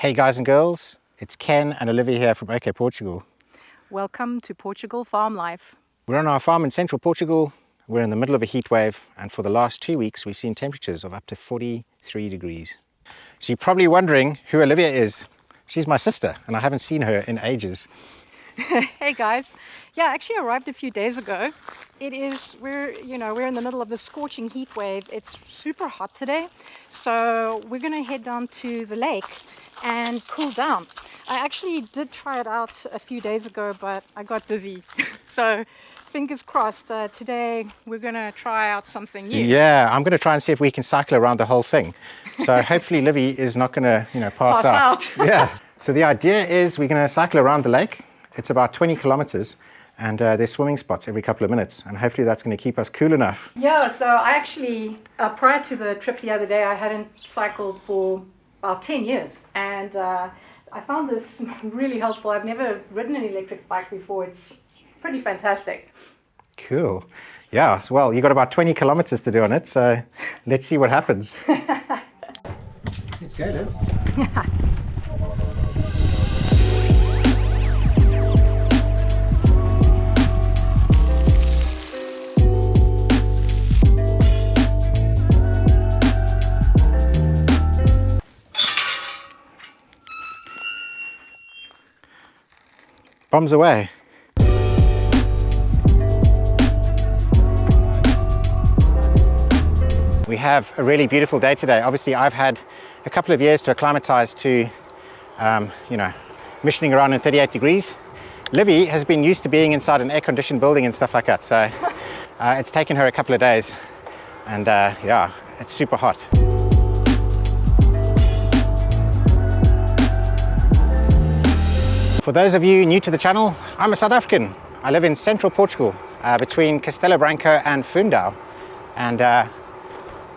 Hey guys and girls, it's Ken and Olivia here from OK Portugal. Welcome to Portugal Farm Life. We're on our farm in Central Portugal. We're in the middle of a heat wave, and for the last 2 weeks we've seen temperatures of up to 43 degrees. So you're probably wondering who Olivia is. She's my sister and I haven't seen her in ages. Hey guys. Yeah, I actually arrived a few days ago. We're in the middle of the scorching heat wave. It's super hot today. So we're going to head down to the lake and cool down. I actually did try it out a few days ago, but I got busy. So fingers crossed, today we're going to try out something new. Yeah, I'm going to try and see if we can cycle around the whole thing. So hopefully Livy is not going to, pass out. Yeah. So the idea is we're going to cycle around the lake. It's about 20 kilometers and there's swimming spots every couple of minutes, and hopefully that's going to keep us cool enough. Yeah, so I actually, prior to the trip the other day, I hadn't cycled for about 10 years, and I found this really helpful. I've never ridden an electric bike before. It's pretty fantastic. Cool. Yeah, so, well, you've got about 20 kilometers to do on it, so let's see what happens. Let's go, Livs. Bombs away. We have a really beautiful day today. Obviously, I've had a couple of years to acclimatize to, missioning around in 38 degrees. Livy has been used to being inside an air-conditioned building and stuff like that, so it's taken her a couple of days, and yeah, it's super hot. For those of you new to the channel, I'm a South African. I live in Central Portugal, between Castelo Branco and Fundão. And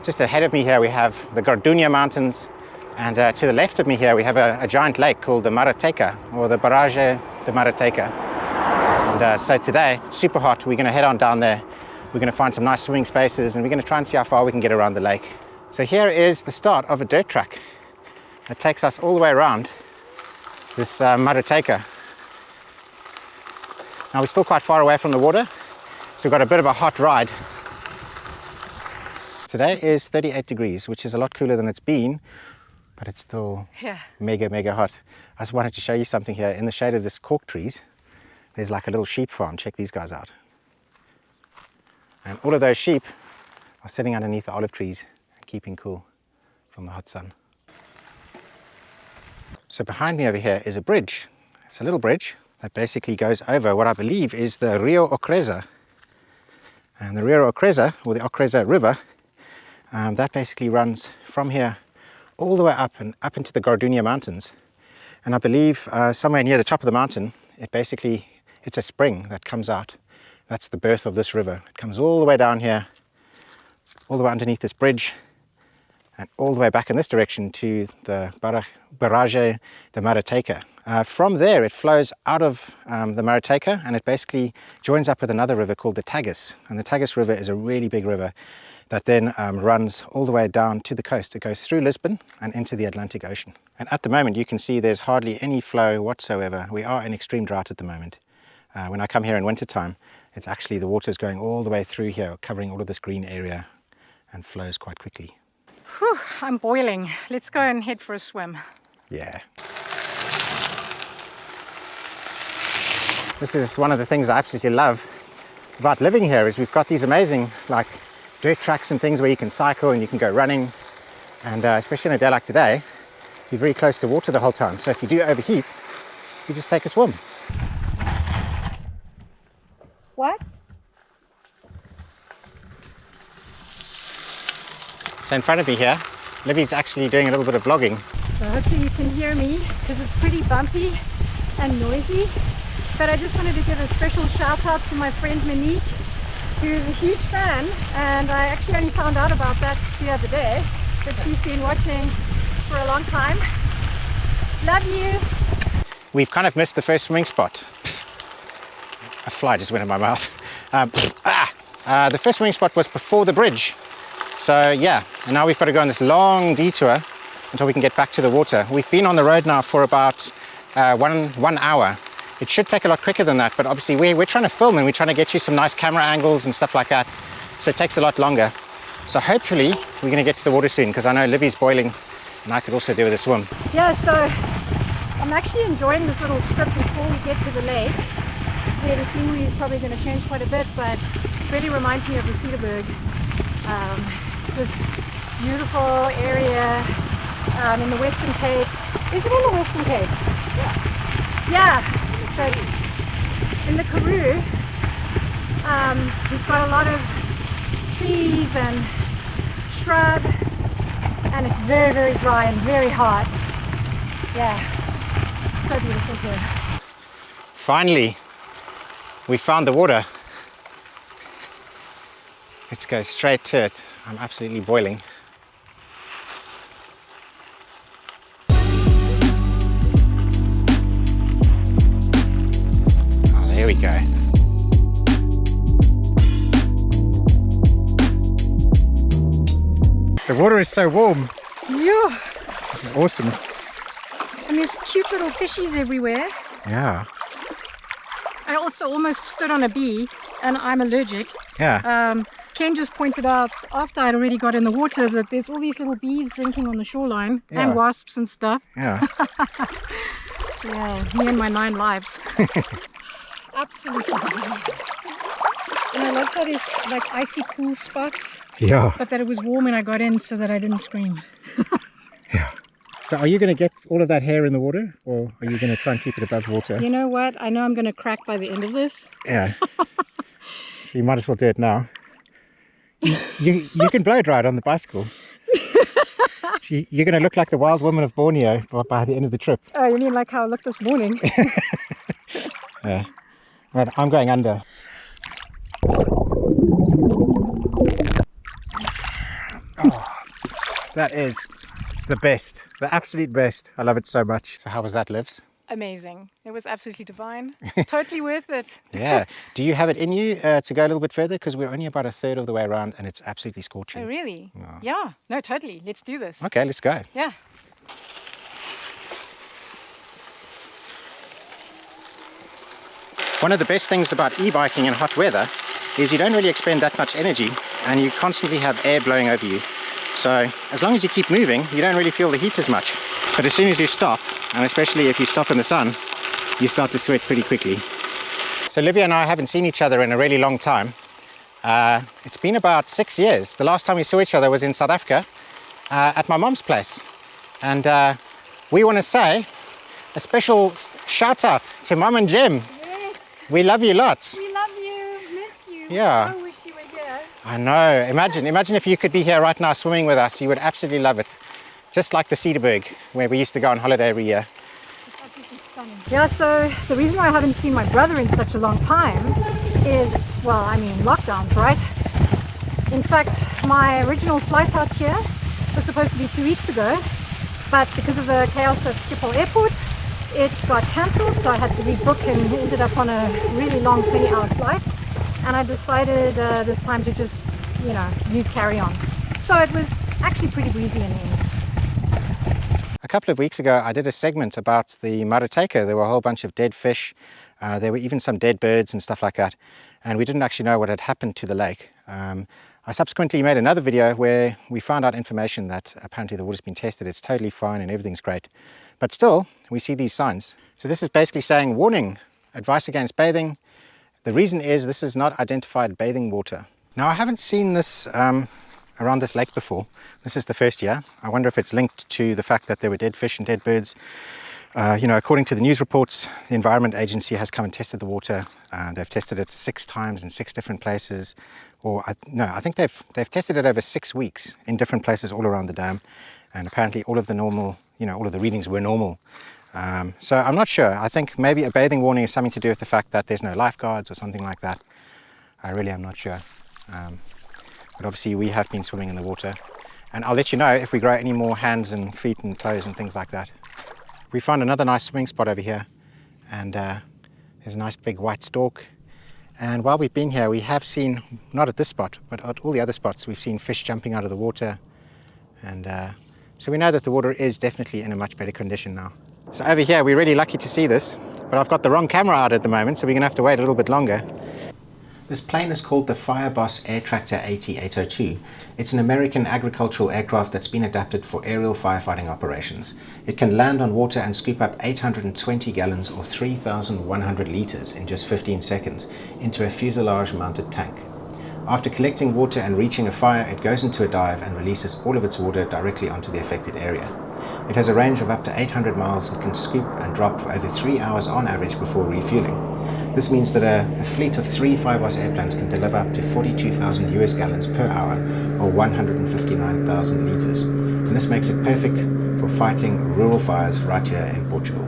just ahead of me here we have the Gardunha Mountains, and to the left of me here we have a giant lake called the Marateca, or the Barrage de Marateca. And so today, it's super hot. We're going to head on down there. We're going to find some nice swimming spaces, and we're going to try and see how far we can get around the lake. So here is the start of a dirt track that takes us all the way around this Marateca. Now we're still quite far away from the water, so we've got a bit of a hot ride. Today is 38 degrees, which is a lot cooler than it's been, but it's still mega hot. I just wanted to show you something here. In the shade of this cork trees, there's like a little sheep farm. Check these guys out. And all of those sheep are sitting underneath the olive trees and keeping cool from the hot sun. So behind me over here is a bridge. It's a little bridge that basically goes over what I believe is the Rio Ocreza. And the Rio Ocreza, or the Ocreza River, that basically runs from here all the way up and up into the Gardunha Mountains. And I believe somewhere near the top of the mountain, it's a spring that comes out. That's the birth of this river. It comes all the way down here, all the way underneath this bridge, and all the way back in this direction to the Barrage de Marateca. From there it flows out of the Marateca, and it basically joins up with another river called the Tagus. And the Tagus River is a really big river that then runs all the way down to the coast. It goes through Lisbon and into the Atlantic Ocean. And at the moment you can see there's hardly any flow whatsoever. We are in extreme drought at the moment. When I come here in wintertime, it's actually the water's going all the way through here, covering all of this green area, and flows quite quickly. Whew, I'm boiling. Let's go and head for a swim. Yeah. This is one of the things I absolutely love about living here, is we've got these amazing dirt tracks and things where you can cycle and you can go running, and especially on a day like today, you're very close to water the whole time. So if you do overheat, you just take a swim. What? So in front of me here, Livy's actually doing a little bit of vlogging. So hopefully you can hear me, because it's pretty bumpy and noisy. But I just wanted to give a special shout out to my friend Monique, who's a huge fan, and I actually only found out about that the other day, but she's been watching for a long time. Love you! We've kind of missed the first swimming spot. A fly just went in my mouth. The first swimming spot was before the bridge. So yeah, and now we've got to go on this long detour until we can get back to the water. We've been on the road now for about one hour. It should take a lot quicker than that, but obviously we're trying to film and we're trying to get you some nice camera angles and stuff like that, so it takes a lot longer. So hopefully we're going to get to the water soon, because I know Livy's boiling and I could also do with a swim. Yeah, so I'm actually enjoying this little strip before we get to the lake, where the scenery is probably going to change quite a bit, but it really reminds me of the Cedarburg. This beautiful area in the Western Cape. Is it in the Western Cape? Yeah. So in the Karoo, we've got a lot of trees and shrub, and it's very, very dry and very hot. Yeah, so beautiful here. Finally, we found the water. Let's go straight to it. I'm absolutely boiling. Oh, there we go. The water is so warm. Yeah. This is awesome. And there's cute little fishies everywhere. Yeah. I also almost stood on a bee, and I'm allergic. Yeah. Ken just pointed out, after I'd already got in the water, that there's all these little bees drinking on the shoreline, Yeah. and wasps and stuff. Yeah. Yeah, me and my 9 lives. Absolutely. And I love that it's like icy cool spots, Yeah. but that it was warm when I got in so that I didn't scream. Yeah. So are you going to get all of that hair in the water, or are you going to try and keep it above water? You know what? I know I'm going to crack by the end of this. Yeah. So you might as well do it now. You can blow dry it on the bicycle. You're going to look like the wild woman of Borneo by the end of the trip. Oh, you mean like how I looked this morning? Yeah. Right, I'm going under. Oh, that is the best, the absolute best. I love it so much. So how was that, Livs? Amazing. It was absolutely divine. Totally worth it. Yeah. Do you have it in you to go a little bit further? Because we're only about a third of the way around and it's absolutely scorching. Oh, really? Yeah. Yeah. No, totally. Let's do this. Okay, let's go. Yeah. One of the best things about e-biking in hot weather is you don't really expend that much energy and you constantly have air blowing over you. So as long as you keep moving, you don't really feel the heat as much. But as soon as you stop, and especially if you stop in the sun, you start to sweat pretty quickly. So Livia and I haven't seen each other in a really long time. It's been about 6 years. The last time we saw each other was in South Africa at my mom's place. And we want to say a special shout out to Mom and Jim. Yes. We love you lots. We love you. Miss you. Yeah. I wish you were here. I know. Imagine if you could be here right now swimming with us. You would absolutely love it. Just like the Cedarburg, where we used to go on holiday every year. It's absolutely stunning. Yeah, so the reason why I haven't seen my brother in such a long time is, well, I mean, lockdowns, right? In fact, my original flight out here was supposed to be 2 weeks ago, but because of the chaos at Schiphol Airport, it got cancelled, so I had to rebook and ended up on a really long 20-hour flight. And I decided this time to just, you know, use carry-on. So it was actually pretty breezy in the end. A couple of weeks ago, I did a segment about the Marateca. There were a whole bunch of dead fish. There were even some dead birds and stuff like that. And we didn't actually know what had happened to the lake. I subsequently made another video where we found out information that apparently the water's been tested. It's totally fine and everything's great. But still, we see these signs. So this is basically saying, warning, advice against bathing. The reason is this is not identified bathing water. Now, I haven't seen this around this lake before. This is the first year. I wonder if it's linked to the fact that there were dead fish and dead birds. You know, according to the news reports, the Environment Agency has come and tested the water. They've tested it 6 times in 6 different places. I think they've tested it over 6 weeks in different places all around the dam. And apparently all of the normal, all of the readings were normal. So I'm not sure. I think maybe a bathing warning is something to do with the fact that there's no lifeguards or something like that. I really am not sure. But obviously we have been swimming in the water. And I'll let you know if we grow any more hands and feet and toes and things like that. We found another nice swimming spot over here. And there's a nice big white stalk. And while we've been here, we have seen, not at this spot, but at all the other spots, we've seen fish jumping out of the water. And So we know that the water is definitely in a much better condition now. So over here, we're really lucky to see this, but I've got the wrong camera out at the moment, so we're going to have to wait a little bit longer. This plane is called the Fireboss Air Tractor 80802. It's an American agricultural aircraft that's been adapted for aerial firefighting operations. It can land on water and scoop up 820 gallons or 3,100 liters in just 15 seconds into a fuselage-mounted tank. After collecting water and reaching a fire, it goes into a dive and releases all of its water directly onto the affected area. It has a range of up to 800 miles and can scoop and drop for over 3 hours on average before refueling. This means that a fleet of 3 Fireboss airplanes can deliver up to 42,000 US gallons per hour or 159,000 liters. And this makes it perfect for fighting rural fires right here in Portugal.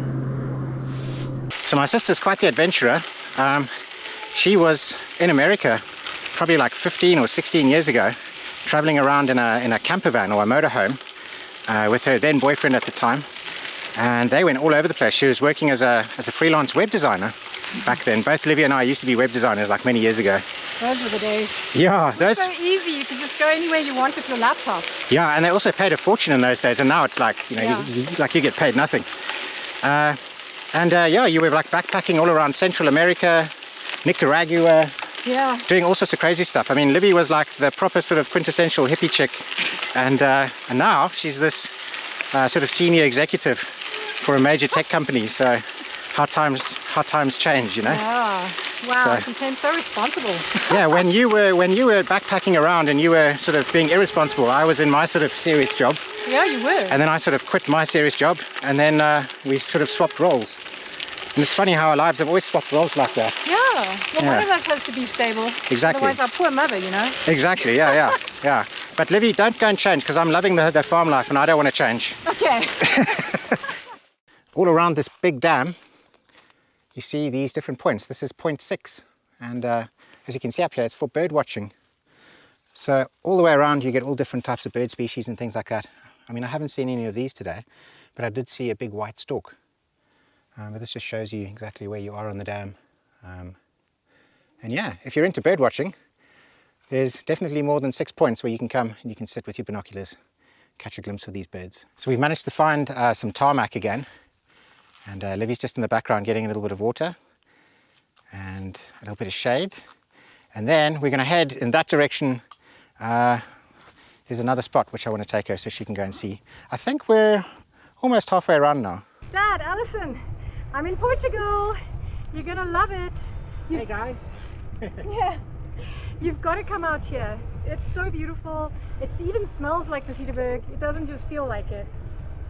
So my sister's quite the adventurer. She was in America probably like 15 or 16 years ago, traveling around in a camper van or a motorhome with her then boyfriend at the time. And they went all over the place. She was working as a freelance web designer back then. Both Livy and I used to be web designers like many years ago. Those were the days. Yeah, those. So easy, you could just go anywhere you want with your laptop. Yeah, and they also paid a fortune in those days, and now it's like, you know, Yeah. you get paid nothing. Yeah, you were like backpacking all around Central America, Nicaragua, Yeah. doing all sorts of crazy stuff. I mean, Livy was like the proper sort of quintessential hippie chick, and now she's this sort of senior executive for a major tech company. So how times change, you know. Yeah. Wow, So- it became so responsible. Yeah, when you were backpacking around and you were sort of being irresponsible, I was in my sort of serious job, Yeah, you were. and then I sort of quit my serious job, and then we sort of swapped roles. And it's funny how our lives have always swapped roles like that. Yeah. Well, Yeah. one of us has to be stable. Exactly. Otherwise, our poor mother, you know. Exactly, yeah. But Livy, don't go and change, because I'm loving the farm life and I don't want to change. Okay. All around this big dam, you see these different points. This is point 6, and as you can see up here, it's for bird watching. So all the way around you get all different types of bird species and things like that. I mean, I haven't seen any of these today, but I did see a big white stork. But this just shows you exactly where you are on the dam. And yeah, if you're into bird watching, there's definitely more than 6 points where you can come and you can sit with your binoculars, catch a glimpse of these birds. So we've managed to find some tarmac again. And Livy's just in the background getting a little bit of water and a little bit of shade. And then we're going to head in that direction. There's another spot which I want to take her so she can go and see. I think we're almost halfway around now. Dad, Alison, I'm in Portugal. You're going to love it. Hey guys. Yeah. You've got to come out here. It's so beautiful. It even smells like the Cedarburg. It doesn't just feel like it.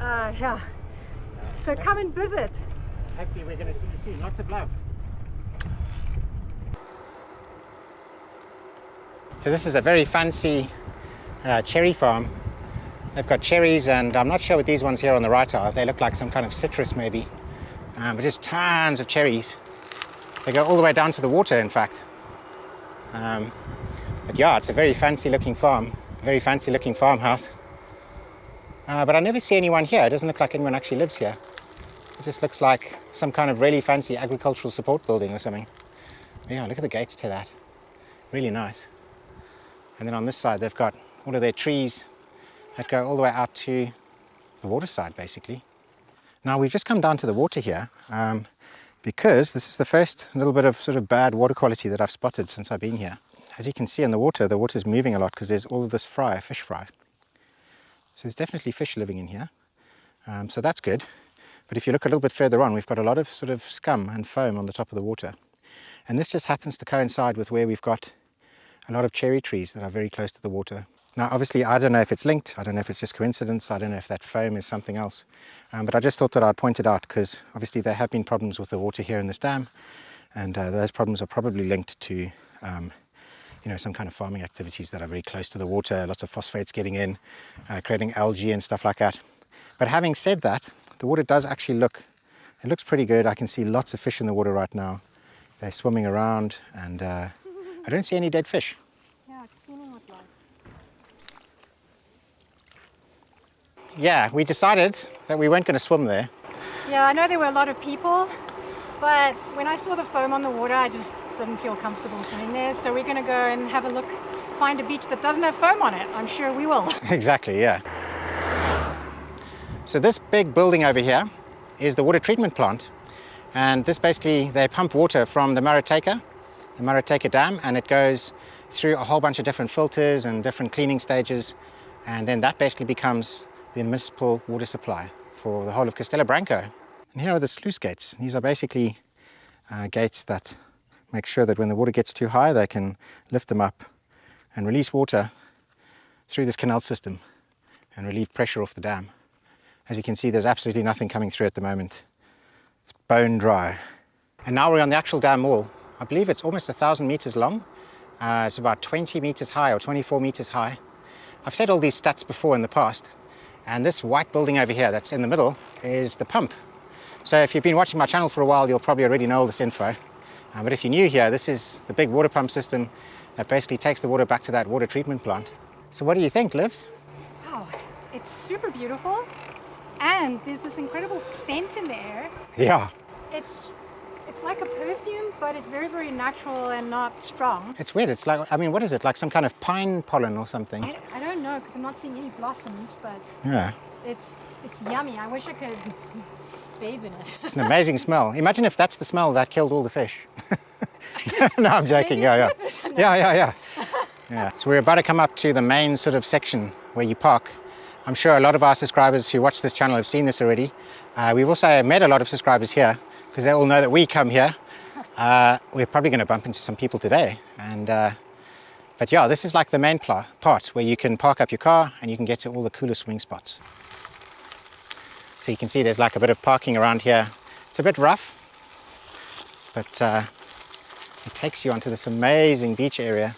Yeah. So come and visit. Hopefully we're going to see you soon. Lots of love. So this is a very fancy cherry farm. They've got cherries, and I'm not sure what these ones here on the right are. They look like some kind of citrus maybe. But just tons of cherries. They go all the way down to the water, in fact. But yeah, it's a very fancy looking farm, very fancy looking farmhouse. But I never see anyone here. It doesn't look like anyone actually lives here. It just looks like some kind of really fancy agricultural support building or something. But yeah, look at the gates to that. Really nice. And then on this side, they've got all of their trees that go all the way out to the water side, basically. Now, we've just come down to the water here because this is the first little bit of sort of bad water quality that I've spotted since I've been here. As you can see in the water's moving a lot because there's all of this fish fry. So there's definitely fish living in here. So that's good. But if you look a little bit further on, we've got a lot of sort of scum and foam on the top of the water. And this just happens to coincide with where we've got a lot of cherry trees that are very close to the water. Now, obviously, I don't know if it's linked. I don't know if it's just coincidence. I don't know if that foam is something else. But I just thought that I'd point it out because obviously there have been problems with the water here in this dam. And those problems are probably linked to you know, some kind of farming activities that are very close to the water, lots of phosphates getting in, creating algae and stuff like that. But having said that, the water does actually it looks pretty good. I can see lots of fish in the water right now. They're swimming around, and I don't see any dead fish. Yeah, it's teeming with life. Yeah, we decided that we weren't going to swim there. Yeah, I know there were a lot of people, but when I saw the foam on the water, I just didn't feel comfortable swimming there. So we're going to go and have a look, find a beach that doesn't have foam on it. I'm sure we will. Exactly, yeah. So this big building over here is the water treatment plant, and this basically, they pump water from the Marateca Dam, and it goes through a whole bunch of different filters and different cleaning stages, and then that basically becomes the municipal water supply for the whole of Castelo Branco. And here are the sluice gates. These are basically gates that make sure that when the water gets too high, they can lift them up and release water through this canal system and relieve pressure off the dam. As you can see, there's absolutely nothing coming through at the moment. It's bone dry. And now we're on the actual dam wall. I believe it's almost 1,000 meters long. It's about 20 meters high or 24 meters high. I've said all these stats before in the past, and this white building over here that's in the middle is the pump. So if you've been watching my channel for a while, you'll probably already know all this info. But if you're new here, this is the big water pump system that basically takes the water back to that water treatment plant. So what do you think, Livs? Wow, it's super beautiful. And there's this incredible scent in the air. Yeah. It's like a perfume, but it's very, very natural and not strong. It's weird. It's like, I mean, what is it? Like some kind of pine pollen or something? I don't know, because I'm not seeing any blossoms, but yeah, it's yummy. I wish I could bathe in it. It's an amazing smell. Imagine if that's the smell that killed all the fish. No, I'm joking. Yeah. So we're about to come up to the main sort of section where you park. I'm sure a lot of our subscribers who watch this channel have seen this already. We've also met a lot of subscribers here because they all know that we come here. We're probably going to bump into some people today. But yeah, this is like the main part where you can park up your car and you can get to all the cooler swing spots. So you can see there's like a bit of parking around here. It's a bit rough, but it takes you onto this amazing beach area.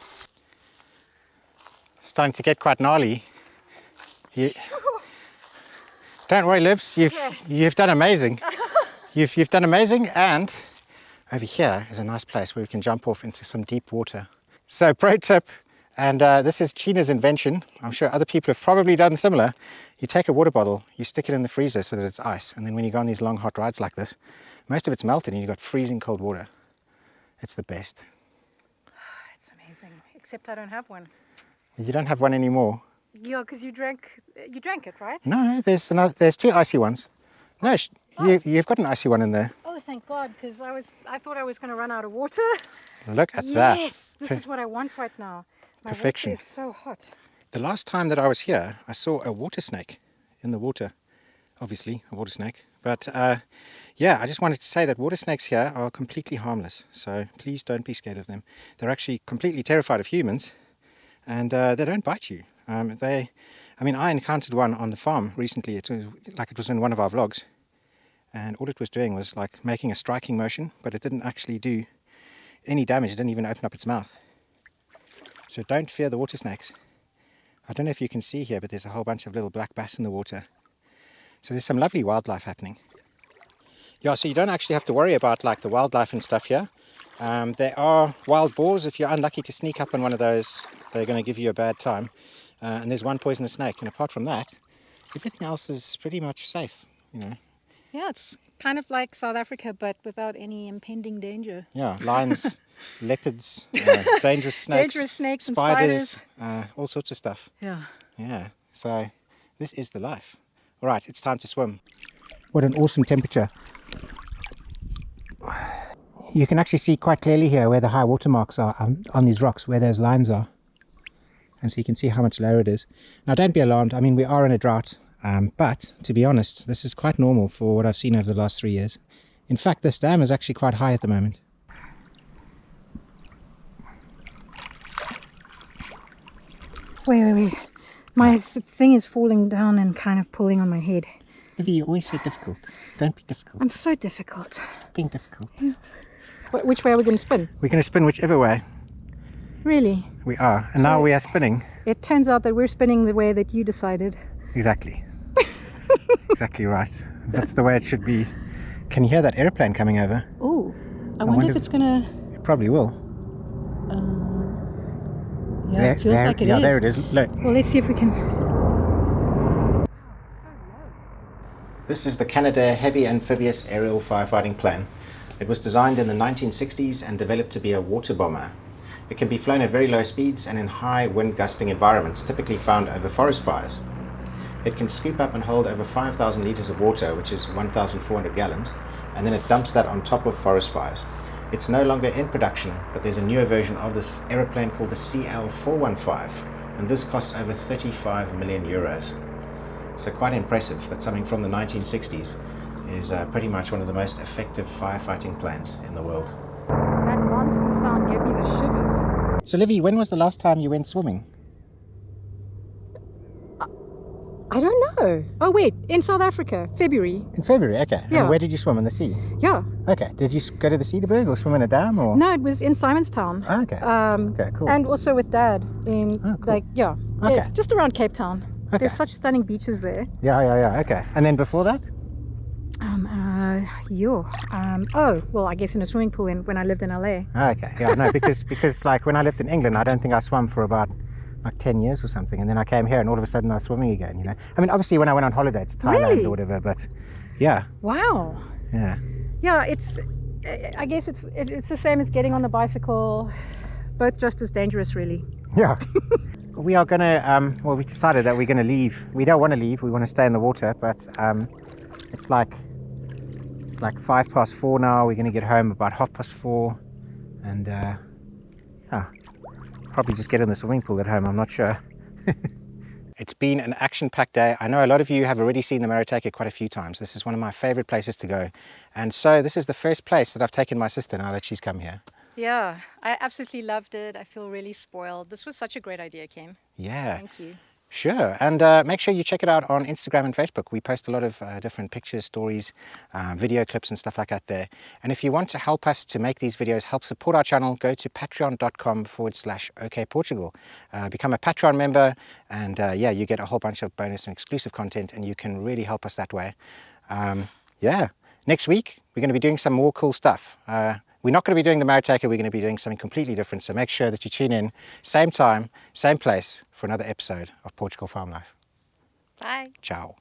It's starting to get quite gnarly. Don't worry, Libs, you've done amazing. You've done amazing, and over here is a nice place where we can jump off into some deep water. So pro tip, and this is Gina's invention. I'm sure other people have probably done similar. You take a water bottle, you stick it in the freezer so that it's ice, and then when you go on these long hot rides like this, most of it's melted and you've got freezing cold water. It's the best. It's amazing, except I don't have one. You don't have one anymore. Yeah, because you drank it, right? No, there's two icy ones. No, you've got an icy one in there. Oh, thank God, because I thought I was going to run out of water. Look at that. Yes, this is what I want right now. My Perfection. water is so hot. The last time that I was here, I saw a water snake in the water. Obviously, a water snake. But yeah, I just wanted to say that water snakes here are completely harmless. So please don't be scared of them. They're actually completely terrified of humans, and they don't bite you. I encountered one on the farm recently. It was in one of our vlogs, and all it was doing was like making a striking motion, but it didn't actually do any damage. It didn't even open up its mouth. So don't fear the water snakes. I don't know if you can see here, but there's a whole bunch of little black bass in the water. So there's some lovely wildlife happening. Yeah, so you don't actually have to worry about like the wildlife and stuff here. There are wild boars. If you're unlucky to sneak up on one of those, they're going to give you a bad time. And there's one poisonous snake, and apart from that, everything else is pretty much safe, you know. Yeah, it's kind of like South Africa, but without any impending danger. Yeah, lions, leopards, dangerous snakes, And spiders, all sorts of stuff. Yeah. Yeah, so this is the life. All right, it's time to swim. What an awesome temperature. You can actually see quite clearly here where the high water marks are on these rocks, where those lines are. And so you can see how much lower it is. Now don't be alarmed, I mean we are in a drought, but to be honest, this is quite normal for what I've seen over the last 3 years. In fact, this dam is actually quite high at the moment. Wait. My thing is falling down and kind of pulling on my head. Livy, you're always so difficult. Don't be difficult. I'm so difficult. Being difficult. Yeah. Which way are we going to spin? We're going to spin whichever way. Really? We are, and now we are spinning. It turns out that we're spinning the way that you decided. Exactly. Exactly right. That's the way it should be. Can you hear that airplane coming over? Oh, I wonder if it's gonna... It probably will. Yeah, it feels like it is. Yeah, there it is. Look. Well, let's see if we can... This is the Canadair Heavy Amphibious Aerial Firefighting Plane. It was designed in the 1960s and developed to be a water bomber. It can be flown at very low speeds and in high wind gusting environments, typically found over forest fires. It can scoop up and hold over 5,000 litres of water, which is 1,400 gallons, and then it dumps that on top of forest fires. It's no longer in production, but there's a newer version of this aeroplane called the CL415, and this costs over 35 million euros. So quite impressive that something from the 1960s is pretty much one of the most effective firefighting planes in the world. That monster sound gave me the shivers. So Livy, when was the last time you went swimming? I don't know. Oh wait, in South Africa, February. In February, okay. Yeah. And where did you swim? In the sea? Yeah. Okay. Did you go to the Cedarburg or swim in a dam or? No, it was in Simonstown. Oh, okay. Okay, cool. And also with Dad in cool. Okay. just around Cape Town. Okay. There's such stunning beaches there. Yeah. Okay. And then before that? Oh, well, I guess in a swimming pool when I lived in LA. Okay. Yeah, no, because like when I lived in England, I don't think I swam for about like 10 years or something, and then I came here and all of a sudden I was swimming again, you know. I mean, obviously when I went on holiday to Thailand Really? or whatever, but yeah. Wow. Yeah. Yeah, I guess it's the same as getting on the bicycle, both just as dangerous, really. Yeah. We are gonna well, we decided that we're gonna leave. We don't want to leave, we want to stay in the water, but it's like 4:05 now. We're gonna get home about 4:30, and yeah, probably just get in the swimming pool at home, I'm not sure. It's been an action-packed day. I know a lot of you have already seen the Marateca quite a few times. This is one of my favorite places to go, and so this is the first place that I've taken my sister now that she's come here. Yeah, I absolutely loved it. I feel really spoiled. This was such a great idea, Ken. Yeah. Thank you. Sure, and make sure you check it out on Instagram and Facebook. We post a lot of different pictures, stories, video clips and stuff like that there. And if you want to help us to make these videos, help support our channel, go to patreon.com/OKPortugal. Become a Patreon member, and yeah, you get a whole bunch of bonus and exclusive content, and you can really help us that way. Yeah, next week we're going to be doing some more cool stuff. We're not going to be doing the Marateca, we're going to be doing something completely different, so make sure that you tune in, same time, same place, for another episode of Portugal Farm Life. Bye. Ciao.